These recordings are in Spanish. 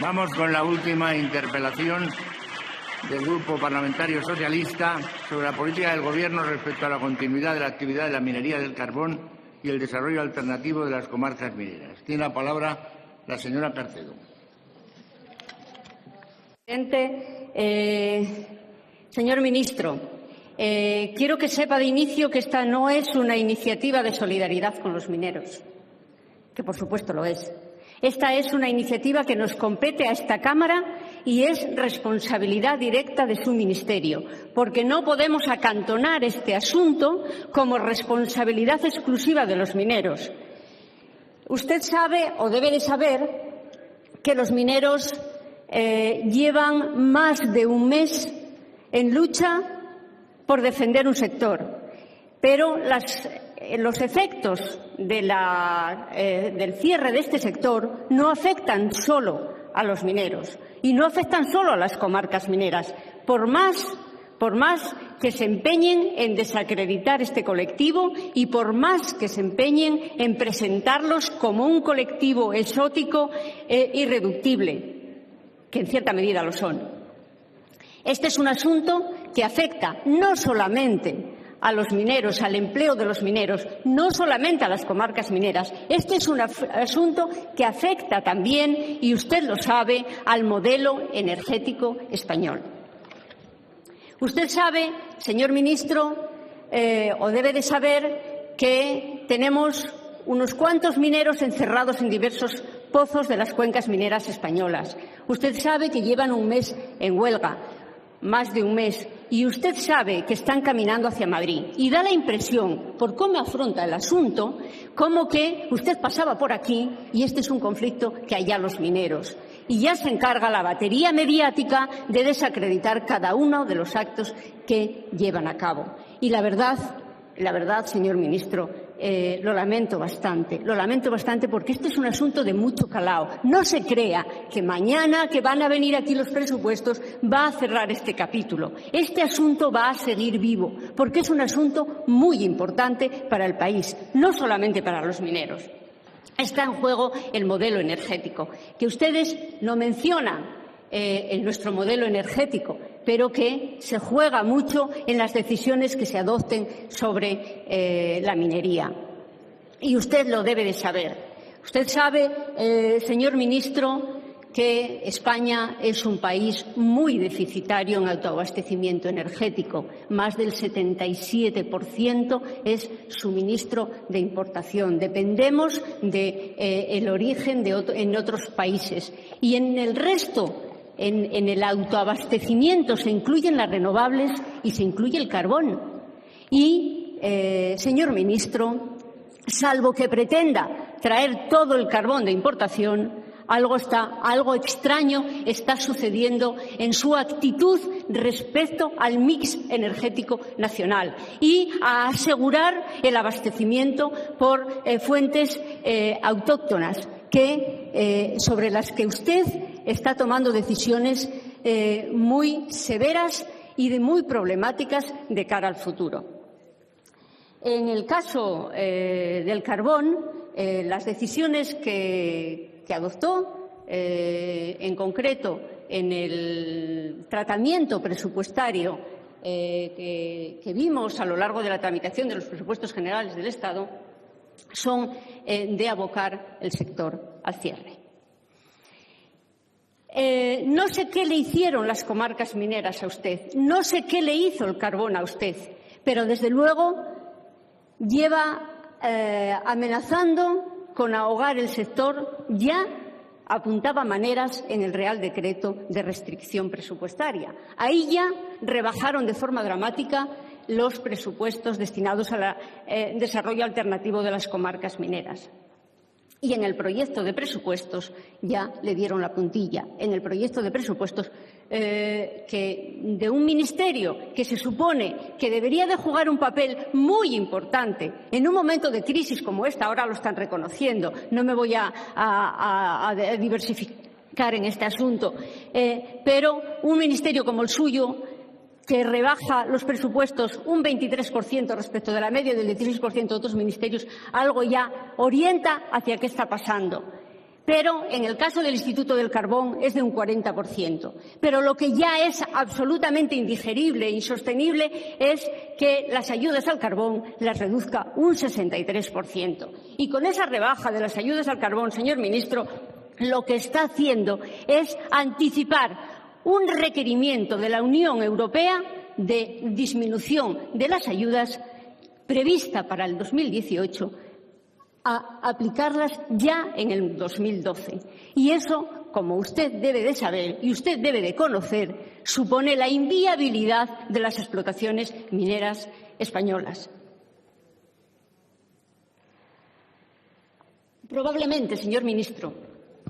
Vamos con la última interpelación del Grupo Parlamentario Socialista sobre la política del Gobierno respecto a la continuidad de la actividad de la minería del carbón y el desarrollo alternativo de las comarcas mineras. Tiene la palabra la señora Carcedo. Presidente, señor ministro, quiero que sepa de inicio que esta no es una iniciativa de solidaridad con los mineros, que por supuesto lo es. Esta es una iniciativa que nos compete a esta Cámara y es responsabilidad directa de su ministerio, porque no podemos acantonar este asunto como responsabilidad exclusiva de los mineros. Usted sabe, o debe de saber, que los mineros llevan más de un mes en lucha por defender un sector, pero los efectos del cierre de este sector no afectan solo a los mineros y no afectan solo a las comarcas mineras. Por más que se empeñen en desacreditar este colectivo y por más que se empeñen en presentarlos como un colectivo exótico e irreductible, que en cierta medida lo son. Este es un asunto que afecta no solamente a los mineros, al empleo de los mineros, no solamente a las comarcas mineras. Este es un asunto que afecta también, y usted lo sabe, al modelo energético español. Usted sabe, señor ministro, o debe de saber, que tenemos unos cuantos mineros encerrados en diversos pozos de las cuencas mineras españolas. Usted sabe que llevan un mes en huelga, más de un mes, y usted sabe que están caminando hacia Madrid. Y da la impresión, por cómo afronta el asunto, como que usted pasaba por aquí y este es un conflicto que hay a los mineros. Y ya se encarga la batería mediática de desacreditar cada uno de los actos que llevan a cabo. Y la verdad, señor ministro, lo lamento bastante porque este es un asunto de mucho calado. No se crea que mañana que van a venir aquí los presupuestos va a cerrar este capítulo. Este asunto va a seguir vivo porque es un asunto muy importante para el país, no solamente para los mineros. Está en juego el modelo energético, que ustedes no mencionan en nuestro modelo energético, pero que se juega mucho en las decisiones que se adopten sobre la minería. Y usted lo debe de saber. Usted sabe, señor ministro, que España es un país muy deficitario en autoabastecimiento energético. Más del 77% es suministro de importación. Dependemos del origen en otros países. Y en el resto, en el autoabastecimiento, se incluyen las renovables y se incluye el carbón. Y, señor ministro, salvo que pretenda traer todo el carbón de importación, algo extraño está sucediendo en su actitud respecto al mix energético nacional y a asegurar el abastecimiento por fuentes autóctonas sobre las que usted está tomando decisiones muy severas y muy problemáticas de cara al futuro. En el caso del carbón, las decisiones que adoptó, en concreto en el tratamiento presupuestario que vimos a lo largo de la tramitación de los presupuestos generales del Estado, son de abocar el sector al cierre. No sé qué le hicieron las comarcas mineras a usted, no sé qué le hizo el carbón a usted, pero desde luego lleva amenazando con ahogar el sector. Ya apuntaba maneras en el Real Decreto de restricción presupuestaria. Ahí ya rebajaron de forma dramática los presupuestos destinados al desarrollo alternativo de las comarcas mineras. Y en el proyecto de presupuestos ya le dieron la puntilla. En el proyecto de presupuestos de un ministerio que se supone que debería de jugar un papel muy importante en un momento de crisis como esta, ahora lo están reconociendo, no me voy a diversificar en este asunto, pero un ministerio como el suyo, que rebaja los presupuestos un 23% respecto de la media del 16% de otros ministerios, algo ya orienta hacia qué está pasando. pero en el caso del Instituto del Carbón es de un 40%. Pero lo que ya es absolutamente indigerible e insostenible es que las ayudas al carbón las reduzca un 63%. Y con esa rebaja de las ayudas al carbón, señor ministro, lo que está haciendo es anticipar un requerimiento de la Unión Europea de disminución de las ayudas prevista para el 2018 a aplicarlas ya en el 2012. Y eso, como usted debe de saber y usted debe de conocer, supone la inviabilidad de las explotaciones mineras españolas. Probablemente, señor ministro,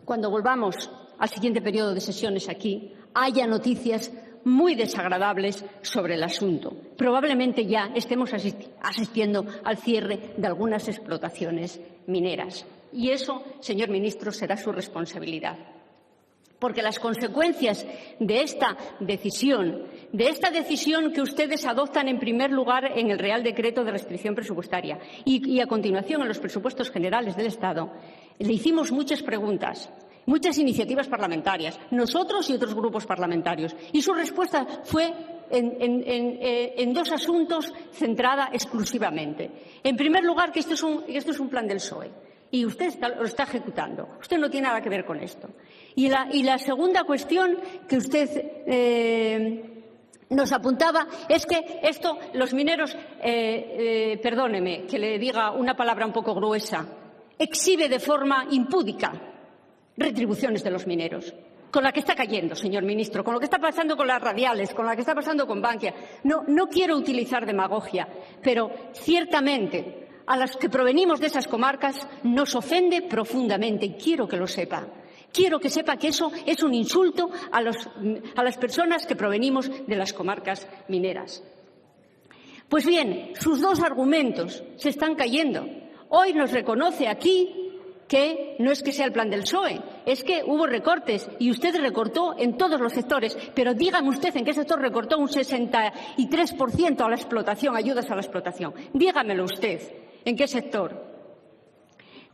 cuando volvamos al siguiente periodo de sesiones aquí, haya noticias muy desagradables sobre el asunto. Probablemente ya estemos asistiendo al cierre de algunas explotaciones mineras. Y eso, señor ministro, será su responsabilidad. Porque las consecuencias de esta decisión que ustedes adoptan en primer lugar en el Real Decreto de Restricción Presupuestaria y a continuación en los presupuestos generales del Estado, le hicimos muchas preguntas, muchas iniciativas parlamentarias, nosotros y otros grupos parlamentarios, y su respuesta fue en dos asuntos centrada exclusivamente. En primer lugar, que esto es un plan del PSOE y usted lo está ejecutando. Usted no tiene nada que ver con esto. Y la segunda cuestión que usted nos apuntaba es que esto, los mineros, perdóneme que le diga una palabra un poco gruesa, exhibe de forma impúdica retribuciones de los mineros, con la que está cayendo, señor ministro, con lo que está pasando con las radiales, con lo que está pasando con Bankia. No quiero utilizar demagogia, pero ciertamente a las que provenimos de esas comarcas nos ofende profundamente y quiero que lo sepa. Quiero que sepa que eso es un insulto a las personas que provenimos de las comarcas mineras. Pues bien, sus dos argumentos se están cayendo. Hoy nos reconoce aquí que no es que sea el plan del PSOE, es que hubo recortes y usted recortó en todos los sectores. Pero dígame usted en qué sector recortó un 63% a la explotación, ayudas a la explotación. Dígamelo usted, ¿en qué sector?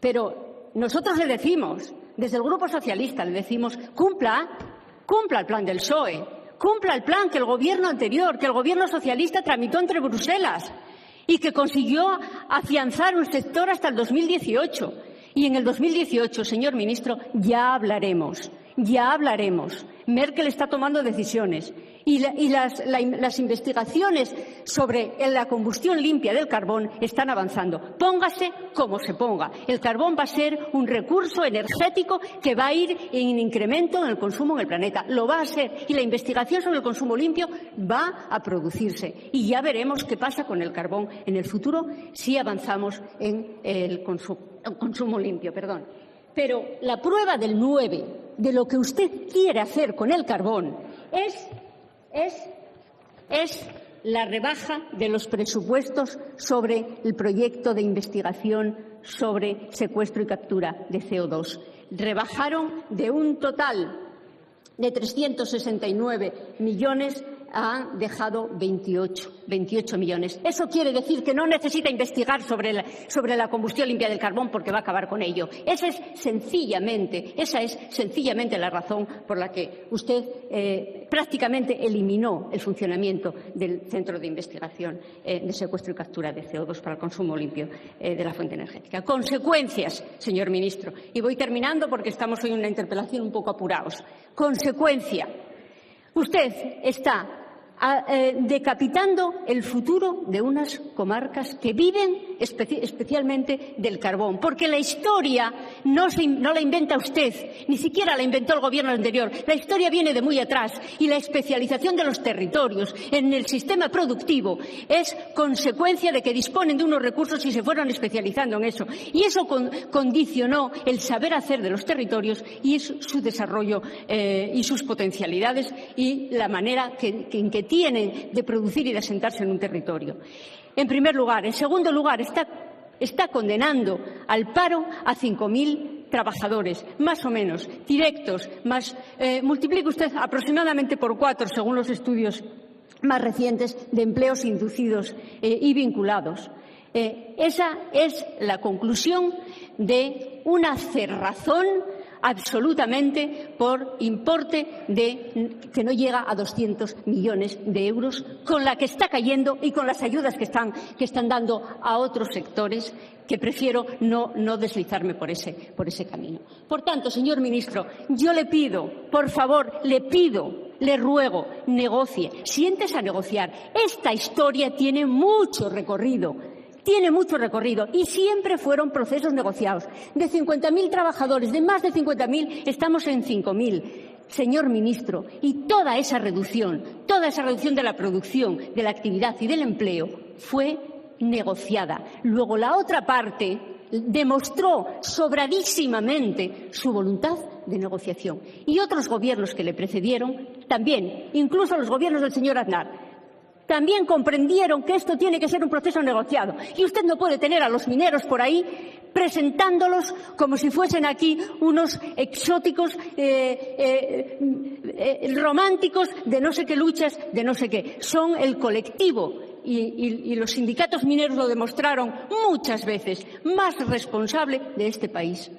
Pero nosotros le decimos, desde el Grupo Socialista le decimos, cumpla el plan del PSOE, cumpla el plan que el Gobierno anterior, que el Gobierno socialista tramitó entre Bruselas y que consiguió afianzar un sector hasta el 2018. Y en el 2018, señor ministro, ya hablaremos. Merkel está tomando decisiones y las investigaciones sobre la combustión limpia del carbón están avanzando. Póngase como se ponga. El carbón va a ser un recurso energético que va a ir en incremento en el consumo en el planeta. Lo va a ser. Y la investigación sobre el consumo limpio va a producirse. Y ya veremos qué pasa con el carbón en el futuro si avanzamos en el consumo limpio. Pero la prueba del 9 de lo que usted quiere hacer con el carbón es la rebaja de los presupuestos sobre el proyecto de investigación sobre secuestro y captura de CO2. Rebajaron de un total de 369 millones han dejado 28 millones. Eso quiere decir que no necesita investigar sobre la combustión limpia del carbón porque va a acabar con ello. Esa es sencillamente la razón por la que usted prácticamente eliminó el funcionamiento del Centro de Investigación de Secuestro y Captura de CO2 para el consumo limpio de la fuente energética. Consecuencias, señor ministro. Y voy terminando porque estamos hoy en una interpelación un poco apurados. Consecuencia. Usted está decapitando el futuro de unas comarcas que viven especialmente del carbón, porque la historia no la inventa usted, ni siquiera la inventó el Gobierno anterior. La historia viene de muy atrás y la especialización de los territorios en el sistema productivo es consecuencia de que disponen de unos recursos y se fueron especializando en eso. Y eso condicionó el saber hacer de los territorios y su desarrollo y sus potencialidades y la manera en que tienen de producir y de asentarse en un territorio. En primer lugar. En segundo lugar, está condenando al paro a 5.000 trabajadores, más o menos, directos, más multiplique usted aproximadamente por 4, según los estudios más recientes, de empleos inducidos y vinculados. Esa es la conclusión de una cerrazón absolutamente por importe que no llega a 200 millones de euros, con la que está cayendo y con las ayudas que están dando a otros sectores, que prefiero no deslizarme por ese camino. Por tanto, señor ministro, yo le pido, por favor, le ruego, negocie, siéntese a negociar. Esta historia tiene mucho recorrido. Y siempre fueron procesos negociados. De 50.000 trabajadores, de más de 50.000, estamos en 5.000. Señor ministro, y toda esa reducción de la producción, de la actividad y del empleo fue negociada. Luego, la otra parte demostró sobradísimamente su voluntad de negociación. Y otros gobiernos que le precedieron también, incluso los gobiernos del señor Aznar, también comprendieron que esto tiene que ser un proceso negociado. Y usted no puede tener a los mineros por ahí presentándolos como si fuesen aquí unos exóticos románticos de no sé qué luchas, de no sé qué. Son el colectivo, y los sindicatos mineros lo demostraron muchas veces, más responsable de este país.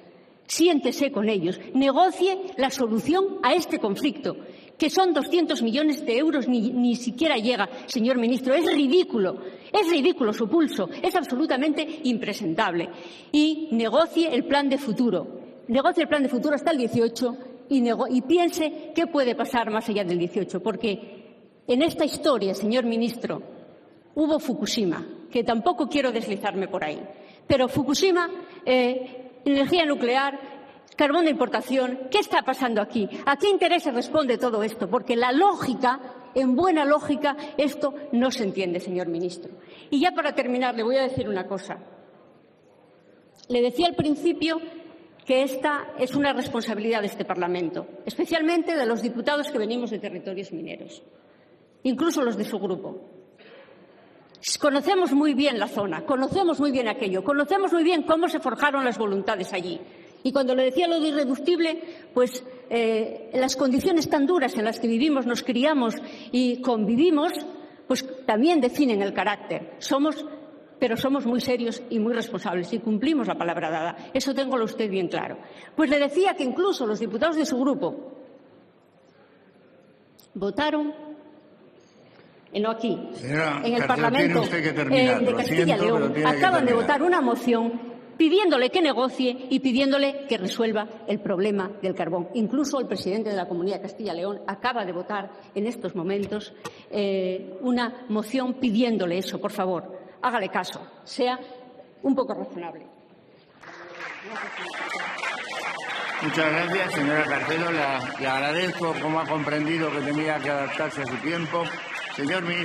Siéntese con ellos, negocie la solución a este conflicto, que son 200 millones de euros, ni siquiera llega, señor ministro. Es ridículo su pulso, es absolutamente impresentable. Y negocie el plan de futuro. Negocie el plan de futuro hasta el 18 y piense qué puede pasar más allá del 18, porque en esta historia, señor ministro, hubo Fukushima, que tampoco quiero deslizarme por ahí, pero Fukushima, energía nuclear, carbón de importación. ¿Qué está pasando aquí? ¿A qué intereses responde todo esto? Porque en buena lógica, esto no se entiende, señor ministro. Y ya para terminar, le voy a decir una cosa. Le decía al principio que esta es una responsabilidad de este Parlamento, especialmente de los diputados que venimos de territorios mineros, incluso los de su grupo. Conocemos muy bien la zona, conocemos muy bien aquello, conocemos muy bien cómo se forjaron las voluntades allí. Y cuando le decía lo de irreductible, pues las condiciones tan duras en las que vivimos, nos criamos y convivimos, pues también definen el carácter. Pero somos muy serios y muy responsables y cumplimos la palabra dada. Eso téngalo usted bien claro. Pues le decía que incluso los diputados de su grupo votaron, no aquí, señora, en el Parlamento de Castilla y León, acaban de votar una moción pidiéndole que negocie y pidiéndole que resuelva el problema del carbón. Incluso el presidente de la Comunidad de Castilla y León acaba de votar en estos momentos una moción pidiéndole eso. Por favor, hágale caso, sea un poco razonable. Muchas gracias, señora Carcelo. Le agradezco cómo ha comprendido que tenía que adaptarse a su tiempo. Señor ministro.